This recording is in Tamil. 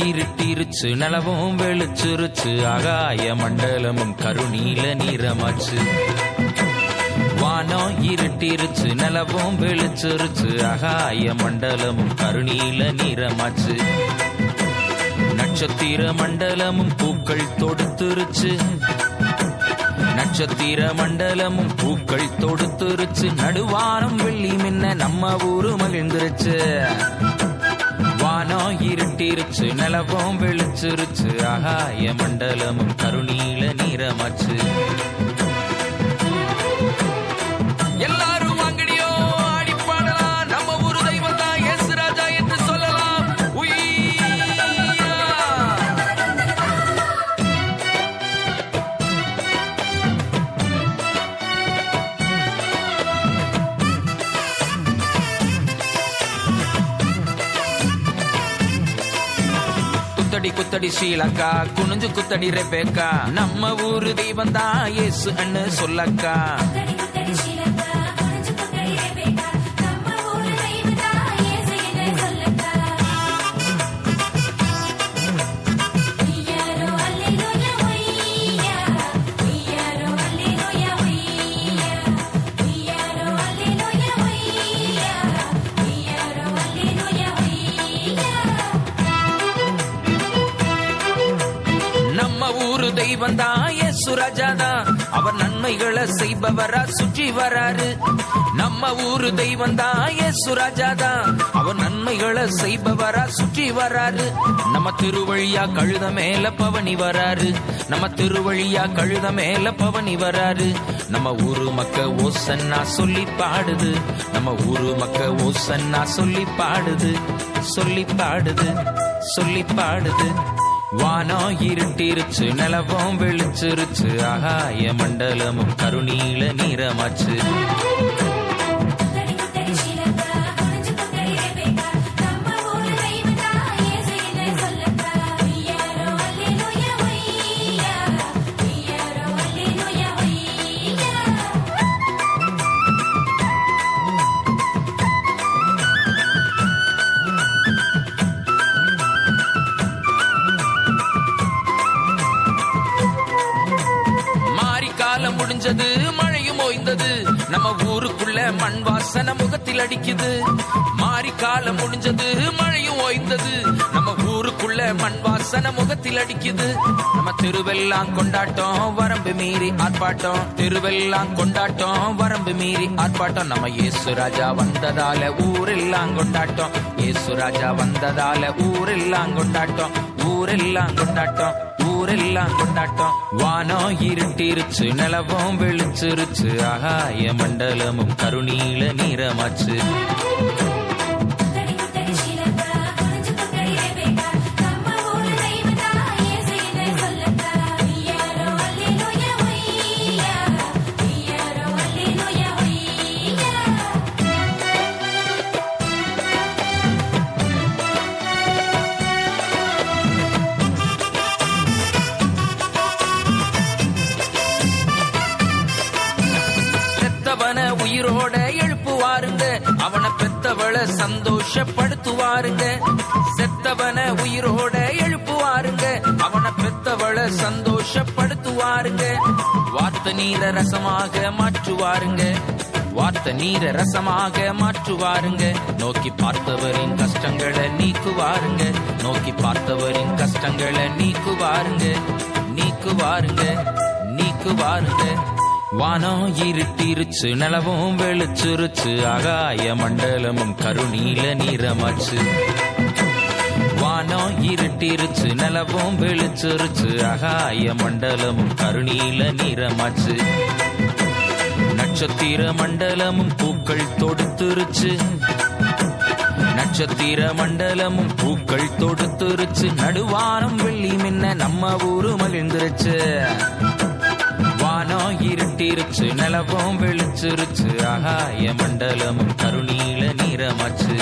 இருட்டிருச்சு நிலவும் வெளிச்சிருச்சு ஆகாய மண்டலமும் கருநீல நிறமாச்சு. வானம் இருட்டிருச்சு நிலவும் வெளிச்சிருச்சு ஆகாய மண்டலமும் கருநீல நிறமாச்சு. நட்சத்திர மண்டலமும் பூக்கள் தொடுத்துருச்சு. நட்சத்திர மண்டலமும் பூக்கள் தொடுத்துருச்சு. நடுவானம் வெள்ளி மின்ன நம்ம ஊரு மகிழ்ந்துருச்சு. வானம் இருட்டிருச்சு நிலவும் வெளிச்சிருச்சு ஆகாய மண்டலமும் கருநீல நிறமாச்சு. எல்லாரும் வாங்கடியோ ஆடி பாடலாம். நம்ம ஊரு தெய்வம் தான் இயேசு ராஜா என்று சொல்லலாம். குத்தடி குத்தடி ஸ்ரீலங்கா குனிஞ்சு குத்தடி ரெபேக்கா நம்ம ஊரு தெய்வம் தான் இயேசு அண்ணு சொல்லக்கா. தெய்வம் தான் இயேசு ராஜா தான். அவர் நன்மைகளை செய்பவரா சுற்றி வராரு. நம்ம ஊரு தெய்வம் தான் இயேசு ராஜா தான். அவர் நன்மைகளை செய்பவரா சுற்றி வராரு. நம்ம திருவழியா கழுத மேல பவனி வராரு. நம்ம திருவழியா கழுத மேல பவனி வராரு. நம்ம ஊரு மக்க ஓசன்னா சொல்லி பாடுது. நம்ம ஊரு மக்க ஓசன்னா சொல்லி பாடுது. சொல்லி பாடுது சொல்லி பாடுது. வானம் இருட்டிருச்சு நிலவும் வெளிச்சிருச்சு ஆகாய மண்டலமும் கருநீல நிறமாச்சு. முடிஞ்சது மழையும் ஓய்ந்தது. நம்ம ஊருக்குள்ள மண் வாசனை முகத்தில் அடிக்குது. மாறி காலம் முடிஞ்சது மழையும் ஓய்ந்தது. நம்ம ஊருக்குள்ள மண் வாசனை முகத்தில் அடிக்குது. நம்ம தெருவெல்லாம் கொண்டாட்டம் வரம்பு மீறி ஆர்ப்பாட்டம். தெருவெல்லாம் கொண்டாட்டம் வரம்பு மீறி ஆர்ப்பாட்டம். நம்ம இயேசு ராஜா வந்ததால ஊரெல்லாம் கொண்டாட்டம். இயேசு ராஜா வந்ததால ஊரெல்லாம் கொண்டாட்டம். ஊரெல்லாம் கொண்டாட்டம் ஊரெல்லாம் கொண்டாட்டம். வானம் இருட்டிருச்சு நிலவும் வெளிச்சிருச்சு ஆகாய மண்டலமும் கருநீல நிறமாச்சு. உயிரோட எழுப்புவாருங்க. அவனை பெத்தவளை சந்தோஷப்படுத்துவாருங்க. செத்தவன உயிரோட எழுப்புவாருங்க. அவனை பெத்தவளை சந்தோஷப்படுத்துவாருங்க. வார்த்தை நீர ரசமாக மாற்றுவாருங்க. வார்த்தை நீர ரசமாக மாற்றுவாருங்க. நோக்கி பார்த்தவரின் கஷ்டங்களை நீக்குவாருங்க. நோக்கி பார்த்தவரின் கஷ்டங்களை நீக்குவாருங்க. நீக்குவாருங்க நீக்குவாருங்க. வானம் இருட்டிருச்சு நிலவும் வெளிச்சிருச்சு ஆகாய மண்டலமும் கருநீல நிறமாச்சு. வானம் இருட்டிருச்சு நிலவும் வெளிச்சிருச்சு ஆகாய மண்டலமும் கருநீல நிறமாச்சு. நட்சத்திர மண்டலமும் பூக்கள் தொடுத்துருச்சு. நட்சத்திர மண்டலமும் பூக்கள் தொடுத்துருச்சு. நடுவானம் வெள்ளி மின்ன நம்ம ஊரு மகிழ்ந்துருச்சு. வானம் இருட்டிருச்சு நிலவும் வெளிச்சிருச்சு ஆகாய மண்டலமும் கருநீல நிறமாச்சு.